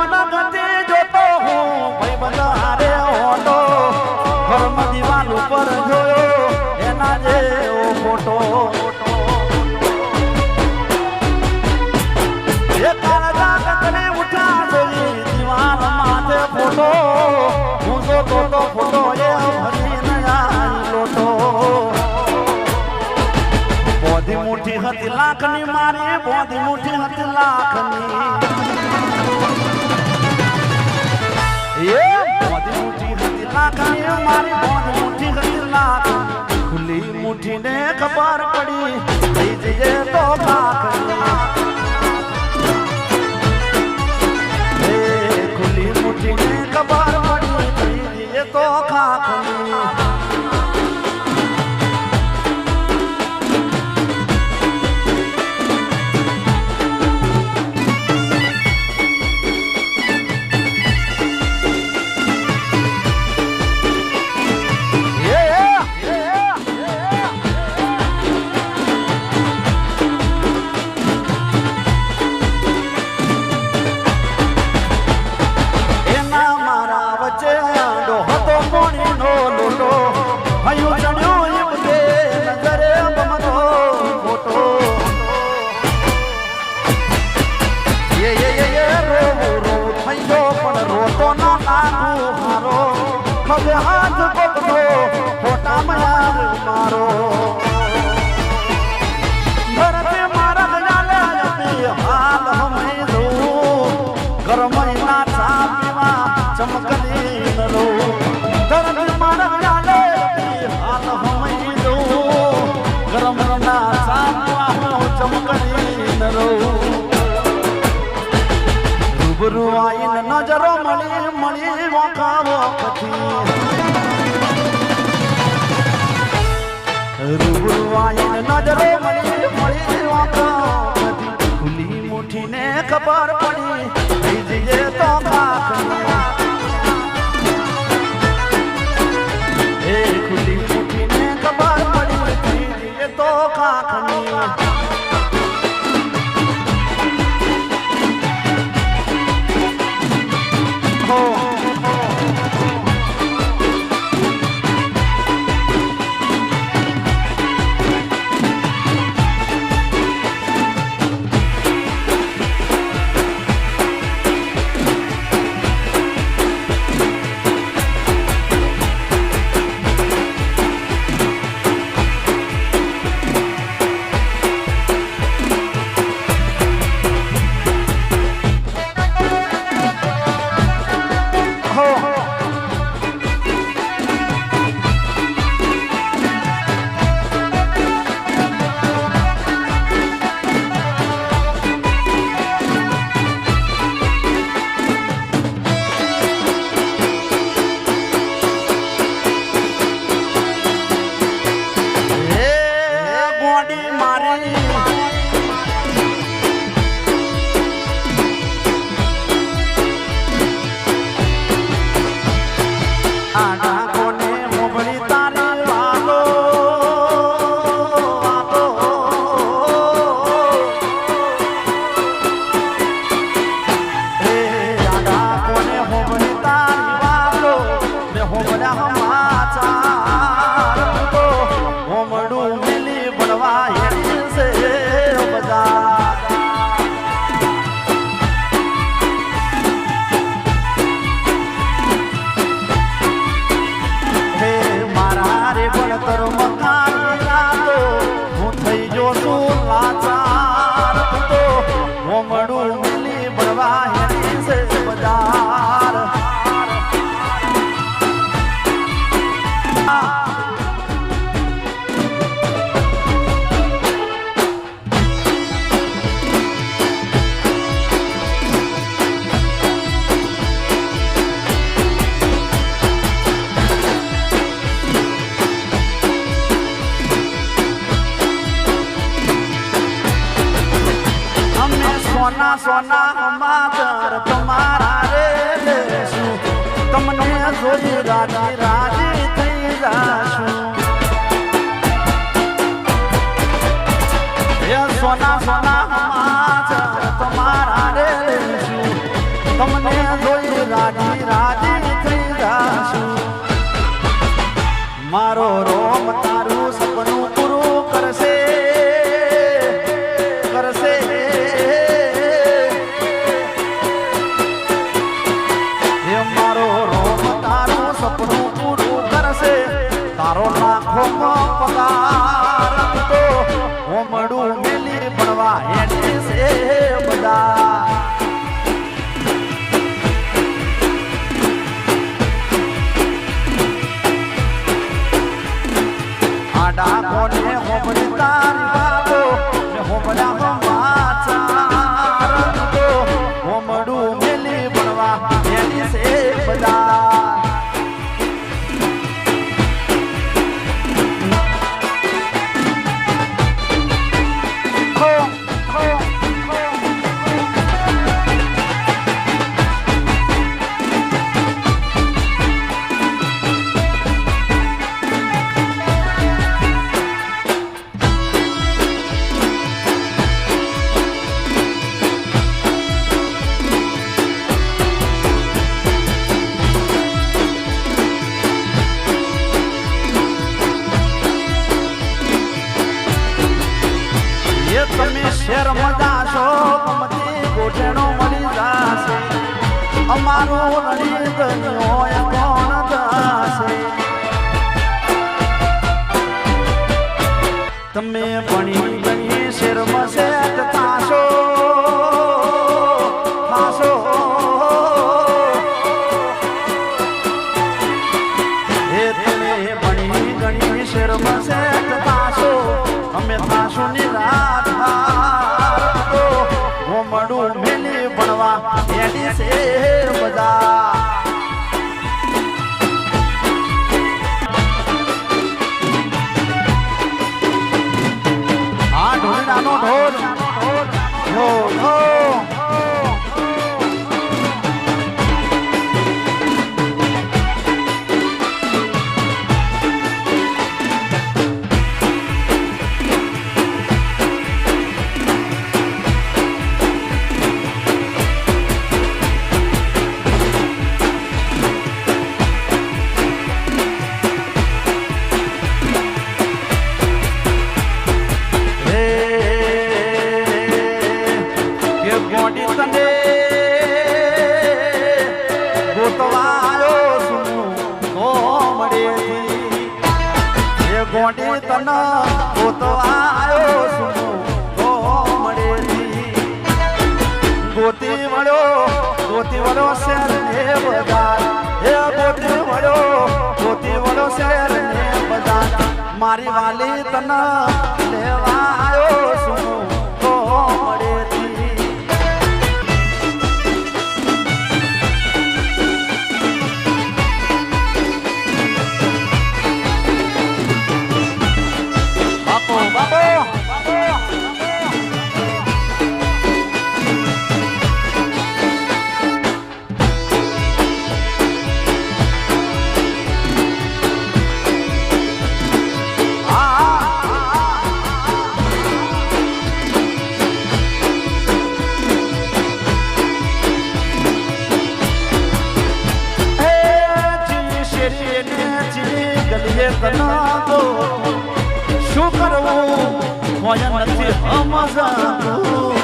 જીવન ગતિ જોતો હું ભાઈ બધા હારે હોતો ઘરમ દિવાલ ઉપર જોયો એના જેવો ફોટો એ કાળજા કતને ઉઠ્યા જોઈ દિવાલ માથે ફોટો હું જોતો તો ફોટો એ ભરી નયા લોટો બોધી મુઠ્ઠી હતી લાખની મારી બોધી મુઠ્ઠી હતી લાખની એ બોધી મુઠ્ઠી હતી લાખની મારી બોધી મુઠ્ઠી હતી લાખની ખુલ્લી મુઠ્ઠીને ખબર પડી થઈ જઈએ તો કાકની એ ખુલ્લી મુઠ્ઠીને ખબર પડી થઈ જઈએ તો કાકની હાથ પકડો ફોટા મયાર મારો ઘરતે મારા ગજાલે હાલ હમે દો ઘર મહિના ચા પીવા ચમકલી નરો ઘરતે મારા ગજાલે હાલ હમે દો ઘર મહિના ચા પીવા ચમકલી નરો રૂબરૂ આઈને નજરો મળી મળી વખાવો કથી રૂબરૂ આઈને નજરો મળી મળી વખાવો કથી ખુલ્લી મુઠ્ઠીને ખબર પડી થઈ જઈએ તો કાકની એ ખુલ્લી મુઠ્ઠીને ખબર પડી થઈ જઈએ તો કાકની સોના સોના માતર તમારા રે લેશું તમને જોઈ રાજી રાજી થઈ જાશું એ સોના સોના માતર તમારા રે લેશું તમને ડાકોને હોબળી તારી વાતો ને હોબળ્યા સમાચાર તો હોમડું મેલી ભણવા એની છે બધા તમે શેર મજા છો ગમતી ગોઠેણો મળી જાશે અમારું રણી દરિયો કોણ જાશે તમે ભણી ગણી શેર મસેટ થાશો થાશો એ તમે ભણી ગણી શેર મસેટ થાશો અમે થાશો નિરાશ હોમડું મેલી ભણવા એની છે બધા આ ઢોલનાનો ઢોલ ગોડી તન તો આયો સુનો તો મળેલી ગોતી વળો શેર ને બજાર એ ગોતી વળો શેર ને બજાર મારી વાલી તન લેવા આયો સુનો તો મળેલી શું કરવું હોય નથી સમજાતું